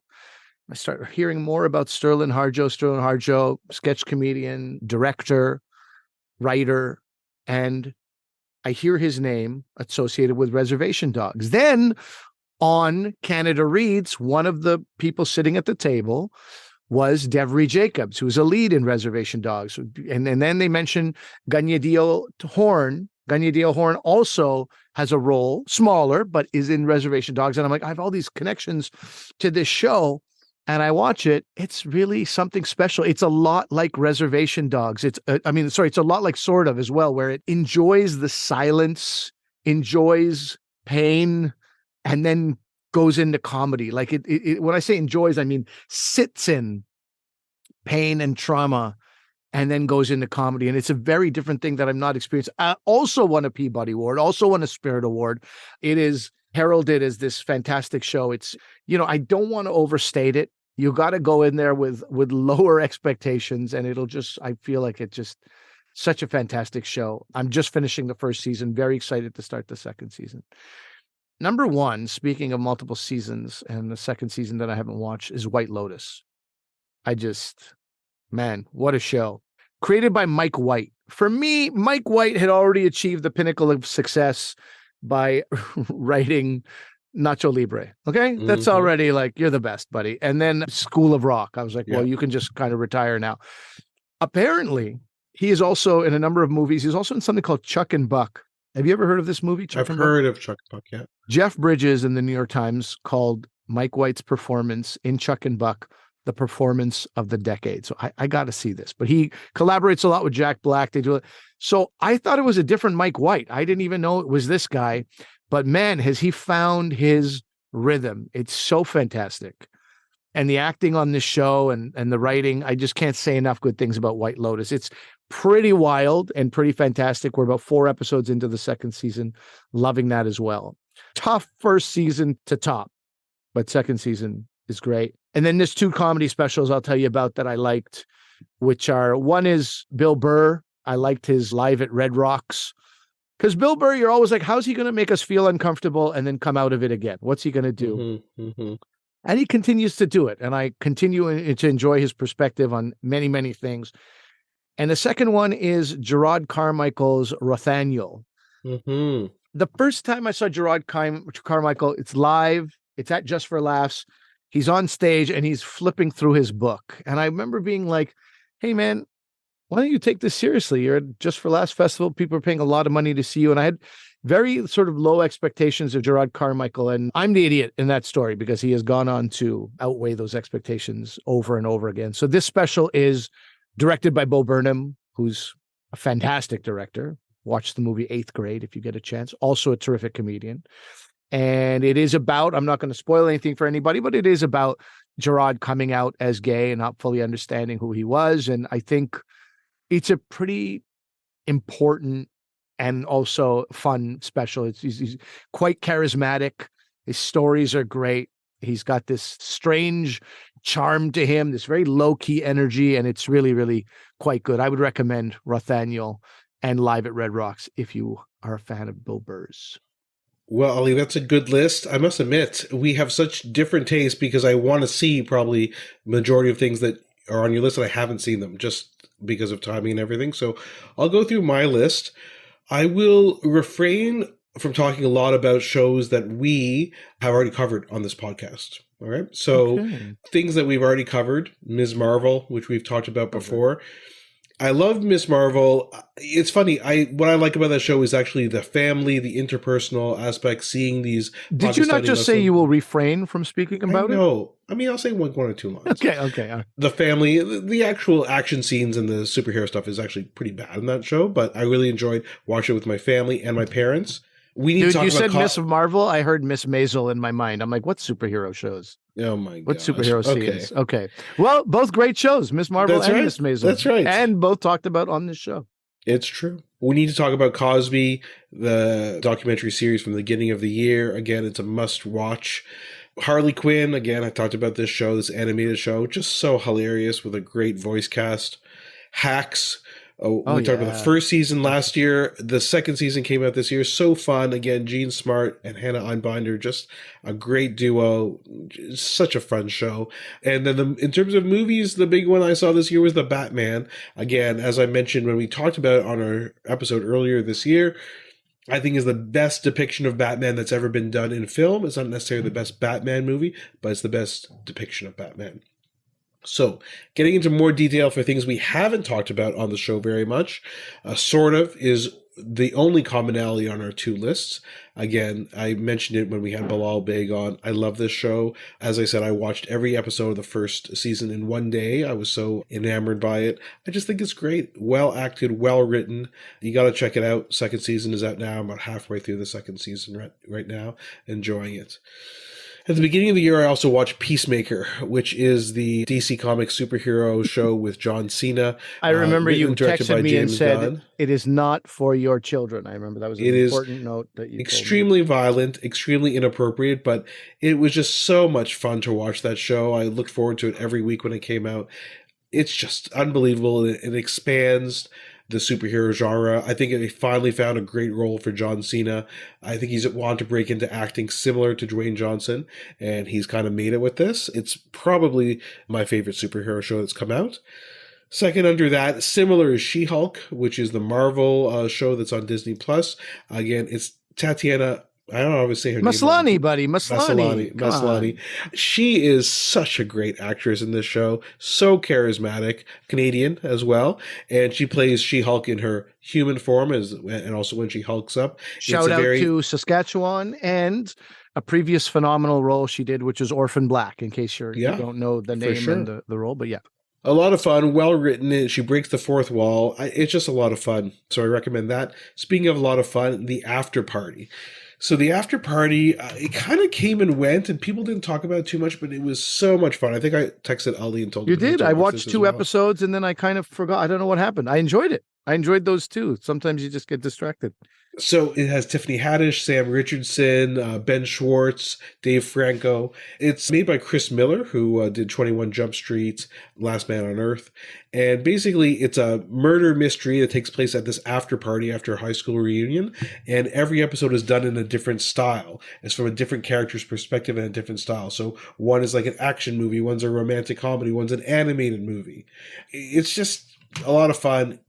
I start hearing more about Sterling Harjo, sketch comedian, director, writer, and I hear his name associated with Reservation Dogs. Then on Canada Reads, one of the people sitting at the table was Devry Jacobs, who was a lead in Reservation Dogs. And then they mentioned Ganyadil Horn. Ganyadil Horn also has a role, smaller, but is in Reservation Dogs. And I'm like, I have all these connections to this show. And I watch it. It's really something special. It's a lot like Reservation Dogs. It's a lot like Sort of as well, where it enjoys the silence, enjoys pain, and then goes into comedy. Like it when I say enjoys, I mean sits in pain and trauma and then goes into comedy. And it's a very different thing that I'm not experienced. I also won a Peabody Award, also won a Spirit Award. It is heralded as this fantastic show. It's, I don't want to overstate it. You got to go in there with lower expectations, and I feel like it's just such a fantastic show. I'm just finishing the first season. Very excited to start the second season. Number 1, speaking of multiple seasons and the second season that I haven't watched, is White Lotus. Man, what a show. Created by Mike White. For me, Mike White had already achieved the pinnacle of success by writing Nacho Libre. Okay. That's already like, you're the best, buddy. And then School of Rock. I was like, well, you can just kind of retire now. Apparently, he is also in a number of movies. He's also in something called Chuck and Buck. Have you ever heard of this movie, Chuck and Buck? I've heard of Chuck and Buck, yeah. Jeff Bridges in the New York Times called Mike White's performance in Chuck and Buck the performance of the decade. So I got to see this. But he collaborates a lot with Jack Black. They do it. So I thought it was a different Mike White. I didn't even know it was this guy. But man, has he found his rhythm. It's so fantastic. And the acting on this show and the writing, I just can't say enough good things about White Lotus. It's pretty wild and pretty fantastic. We're about 4 episodes into the second season. Loving that as well. Tough first season to top, but second season is great. And then there's 2 comedy specials I'll tell you about that I liked, which are, one is Bill Burr. I liked his Live at Red Rocks. Because Bill Burr, you're always like, how's he going to make us feel uncomfortable and then come out of it again? What's he going to do? And he continues to do it. And I continue to enjoy his perspective on many, many things. And the second one is Gerard Carmichael's Rothaniel. The first time I saw Gerard Carmichael, it's live. It's at Just for Laughs. He's on stage and he's flipping through his book. And I remember being like, hey, man, why don't you take this seriously? You're at Just for Laughs Festival. People are paying a lot of money to see you. And I had very sort of low expectations of Gerard Carmichael. And I'm the idiot in that story because he has gone on to outweigh those expectations over and over again. So this special is directed by Bo Burnham, who's a fantastic director. Watch the movie 8th Grade if you get a chance. Also a terrific comedian. And it is about, I'm not going to spoil anything for anybody, but it is about Gerard coming out as gay and not fully understanding who he was. And I think it's a pretty important and also fun special. He's quite charismatic. His stories are great. He's got this strange charm to him, this very low-key energy, and it's really, really quite good. I would recommend Rothaniel and Live at Red Rocks if you are a fan of Bill Burr's. Well, Ali, that's a good list. I must admit, we have such different tastes because I want to see probably majority of things that are on your list and I haven't seen them just because of timing and everything. So I'll go through my list. I will refrain from talking a lot about shows that we have already covered on this podcast. All right. So things that we've already covered, Ms. Marvel, which we've talked about before. I love Ms. Marvel. It's funny. What I like about that show is actually the family, the interpersonal aspect, seeing these. Did you not just say you will refrain from speaking about it? No. I mean, I'll say one or two lines. Okay. The family, the actual action scenes and the superhero stuff is actually pretty bad in that show, but I really enjoyed watching it with my family and my parents. You said Miss Marvel. I heard Miss Maisel in my mind. I'm like, what superhero shows? Oh my god! What superhero scenes? Okay. Well, both great shows, Miss Marvel and Miss Maisel. That's right. And both talked about on this show. It's true. We need to talk about Cosby, the documentary series from the beginning of the year. Again, it's a must-watch. Harley Quinn. Again, I talked about this show, this animated show, just so hilarious with a great voice cast. Hacks. We talked about the first season last year. The second season came out this year. So fun. Again, Gene Smart and Hannah Einbinder, just a great duo. Such a fun show. And then in terms of movies, the big one I saw this year was The Batman. Again, as I mentioned when we talked about it on our episode earlier this year, I think is the best depiction of Batman that's ever been done in film. It's not necessarily the best Batman movie, but it's the best depiction of Batman. So, getting into more detail for things we haven't talked about on the show very much, sort of, is the only commonality on our 2 lists. Again, I mentioned it when we had Bilal Baig on. I love this show. As I said, I watched every episode of the first season in one day. I was so enamored by it. I just think it's great. Well acted, well written. You got to check it out. Second season is out now. I'm about halfway through the second season right now. Enjoying it. At the beginning of the year, I also watched Peacemaker, which is the DC Comics superhero show with John Cena. I remember you texted me and said, it is not for your children. I remember that was an important note that you extremely violent, extremely inappropriate, but it was just so much fun to watch that show. I looked forward to it every week when it came out. It's just unbelievable. It expands the superhero genre. I think they finally found a great role for John Cena. I think he's wanted to break into acting similar to Dwayne Johnson, and he's kind of made it with this. It's probably my favorite superhero show that's come out. Second under that, similar is She-Hulk, which is the Marvel show that's on Disney+. Again, it's Tatiana... I don't know how to say her Maslany, name. Buddy. Maslany. She is such a great actress in this show. So charismatic. Canadian as well. And she plays She-Hulk in her human form and also when she hulks up. Shout out to Saskatchewan and a previous phenomenal role she did, which is Orphan Black, in case you don't know the name and the role. But yeah. A lot of fun, well written. She breaks the fourth wall. It's just a lot of fun. So I recommend that. Speaking of a lot of fun, The After Party. So The After Party, it kind of came and went, and people didn't talk about it too much, but it was so much fun. I think I texted Ali and told you did. I watched 2 episodes, and then I kind of forgot. I don't know what happened. I enjoyed it. I enjoyed those too. Sometimes you just get distracted. So it has Tiffany Haddish, Sam Richardson, Ben Schwartz, Dave Franco. It's made by Chris Miller, who did 21 Jump Street, Last Man on Earth. And basically, it's a murder mystery that takes place at this after party after a high school reunion. And every episode is done in a different style. It's from a different character's perspective and a different style. So one is like an action movie, one's a romantic comedy, one's an animated movie. It's just a lot of fun.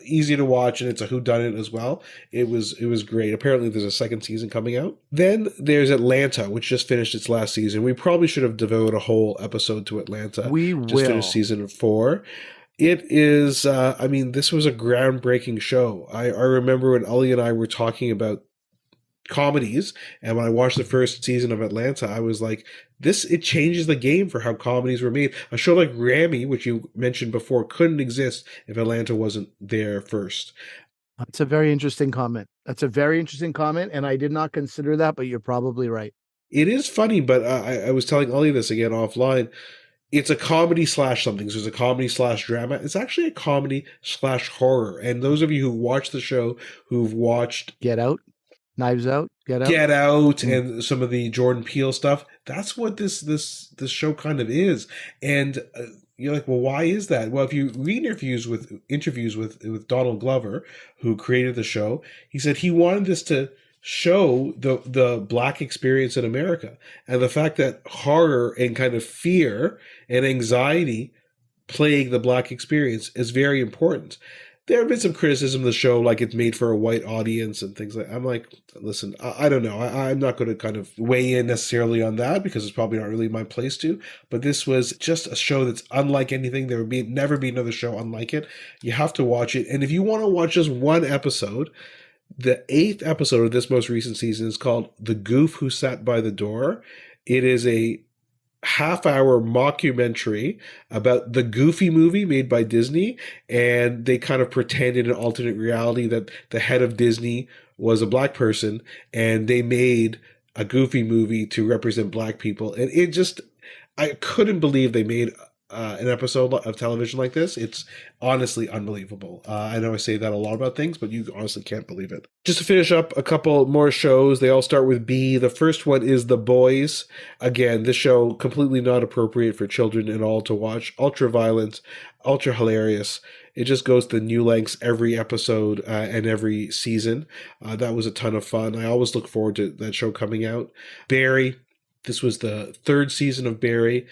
Easy to watch, and it's a whodunit as well. It was great. Apparently there's a second season coming out. Then there's Atlanta, which just finished its last season. We probably should have devoted a whole episode to Atlanta. We just finished season 4. It is this was a groundbreaking show. I remember when Ollie and I were talking about comedies, and when I watched the first season of Atlanta, I was like, it changes the game for how comedies were made. A show like Ramy, which you mentioned before, couldn't exist if Atlanta wasn't there first. That's a very interesting comment. And I did not consider that, but you're probably right. It is funny, but I was telling Ollie this again offline. It's a comedy / something. So it's a comedy / drama. It's actually a comedy / horror. And those of you who watch the show, who've watched Get Out, Knives Out, Get Out, and some of the Jordan Peele stuff. That's what this show kind of is. And you're like, well, why is that? Well, if you read interviews with Donald Glover, who created the show, he said he wanted this to show the Black experience in America, and the fact that horror and kind of fear and anxiety plague the Black experience is very important. There have been some criticism of the show, like it's made for a white audience and things like that. I'm like, listen, I don't know. I'm not going to kind of weigh in necessarily on that because it's probably not really my place to. But this was just a show that's unlike anything. There would never be another show unlike it. You have to watch it. And if you want to watch just one episode, the 8th episode of this most recent season is called The Goof Who Sat by the Door. It is a half-hour mockumentary about the Goofy movie made by Disney, and they kind of pretend in an alternate reality that the head of Disney was a Black person, and they made a Goofy movie to represent Black people. And it just, I couldn't believe they made an episode of television like this. It's honestly unbelievable. I know I say that a lot about things, but you honestly can't believe it. Just to finish up a couple more shows, they all start with B. The first one is The Boys. Again, this show completely not appropriate for children at all to watch. Ultra violent, ultra hilarious. It just goes to new lengths every episode and every season. That was a ton of fun. I always look forward to that show coming out. Barry. This was the 3rd season of Barry.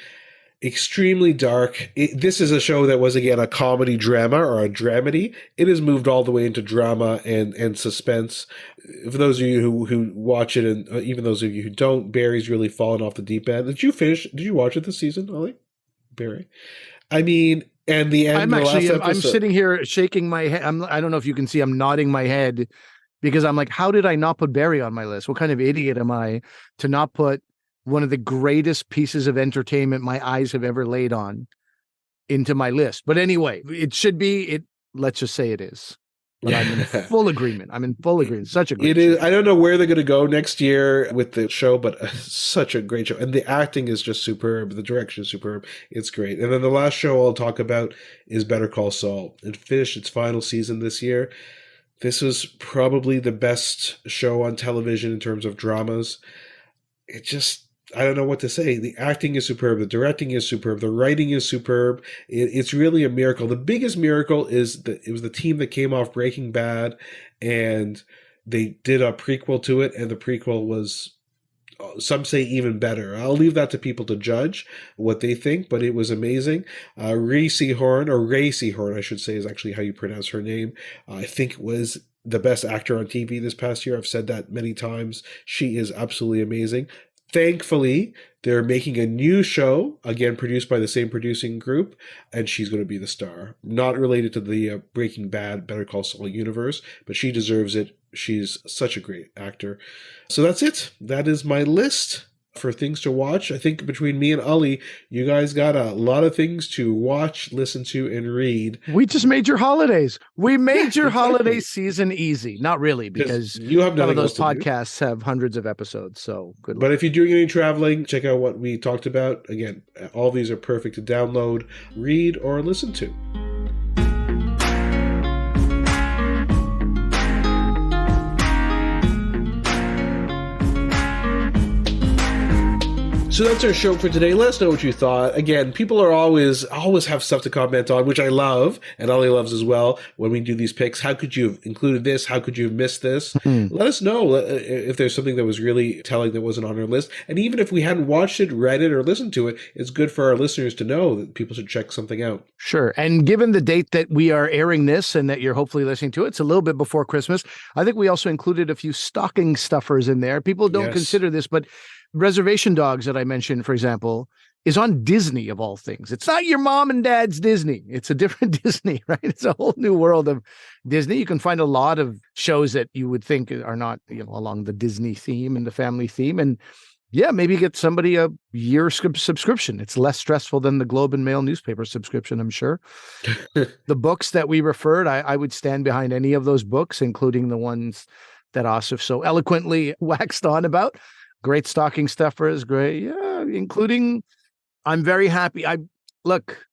Extremely dark. This is a show that was, again, a comedy drama or a dramedy. It has moved all the way into drama and suspense. For those of you who watch it, and even those of you who don't, Barry's really fallen off the deep end. Did you watch it this season, Ollie? Barry? I mean, and the end. I'm sitting here shaking my head. I don't know if you can see, I'm nodding my head because I'm like, how did I not put Barry on my list? What kind of idiot am I to not put one of the greatest pieces of entertainment my eyes have ever laid on into my list? But anyway, it should be, let's just say it is. But I'm in full agreement. Such a great show. It is. I don't know where they're going to go next year with the show, but such a great show. And the acting is just superb. The direction is superb. It's great. And then the last show I'll talk about is Better Call Saul. It finished its final season this year. This was probably the best show on television in terms of dramas. It just, I don't know what to say. The acting is superb. The directing is superb. The writing is superb. It's really a miracle. The biggest miracle is that it was the team that came off Breaking Bad, and they did a prequel to it, and the prequel was, some say, even better. I'll leave that to people to judge what they think, but it was amazing. Ray Seahorn, I should say, is actually how you pronounce her name. I think was the best actor on TV this past year. I've said that many times. She is absolutely amazing. Thankfully, they're making a new show, again, produced by the same producing group, and she's going to be the star. Not related to the Breaking Bad, Better Call Saul universe, but she deserves it. She's such a great actor. So that's it. That is my list for things to watch. I think between me and Ali, you guys got a lot of things to watch, listen to, and read. We just made your holidays. We made your holiday season easy. Not really, because you have none of those podcasts have hundreds of episodes. So good luck. But if you're doing any traveling, check out what we talked about. Again, all these are perfect to download, read, or listen to. So that's our show for today. Let us know what you thought. Again, people are always have stuff to comment on, which I love, and Ollie loves as well. When we do these picks, how could you have included this? How could you have missed this? Let us know if there's something that was really telling that wasn't on our list. And even if we hadn't watched it, read it, or listened to it, it's good for our listeners to know that people should check something out. Sure. And given the date that we are airing this and that you're hopefully listening to it, it's a little bit before Christmas. I think we also included a few stocking stuffers in there. People don't consider this, but Reservation Dogs that I mentioned, for example, is on Disney of all things. It's not your mom and dad's Disney. It's a different Disney, right? It's a whole new world of Disney. You can find a lot of shows that you would think are not, along the Disney theme and the family theme. And maybe get somebody a year subscription. It's less stressful than the Globe and Mail newspaper subscription, I'm sure. The books that we referred, I would stand behind any of those books, including the ones that Asif so eloquently waxed on about. Great stocking stuffers, great. Yeah, including, I'm very happy. Look,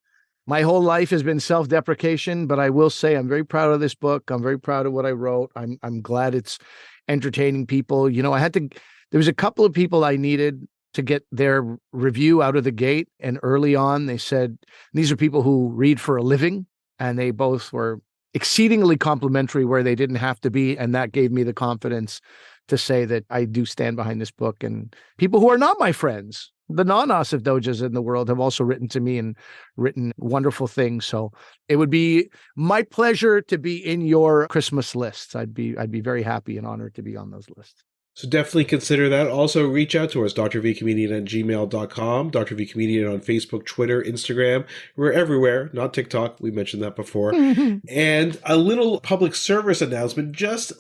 my whole life has been self-deprecation, but I will say I'm very proud of this book. I'm very proud of what I wrote. I'm glad it's entertaining people. There was a couple of people I needed to get their review out of the gate. And early on, they said, these are people who read for a living. And they both were exceedingly complimentary where they didn't have to be. And that gave me the confidence to say that I do stand behind this book. And people who are not my friends, the non-Asif Dojas in the world, have also written to me and written wonderful things. So it would be my pleasure to be in your Christmas lists. I'd be very happy and honored to be on those lists. So definitely consider that. Also, reach out to us, drvcomedian@gmail.com, Dr. V Comedian on Facebook, Twitter, Instagram. We're everywhere, not TikTok. We mentioned that before. And a little public service announcement, just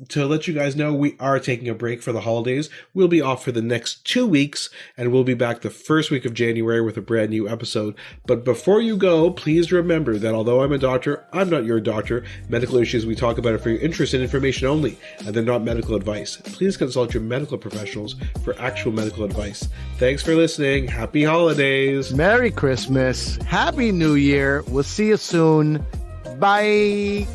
to let you guys know, we are taking a break for the holidays. We'll be off for the next 2 weeks, and we'll be back the first week of January with a brand new episode. But before you go, please remember that although I'm a doctor, I'm not your doctor. Medical issues we talk about are for your interest and information only, and they're not medical advice. Please consult your medical professionals for actual medical advice. Thanks for listening. Happy holidays. Merry Christmas. Happy New Year. We'll see you soon. Bye.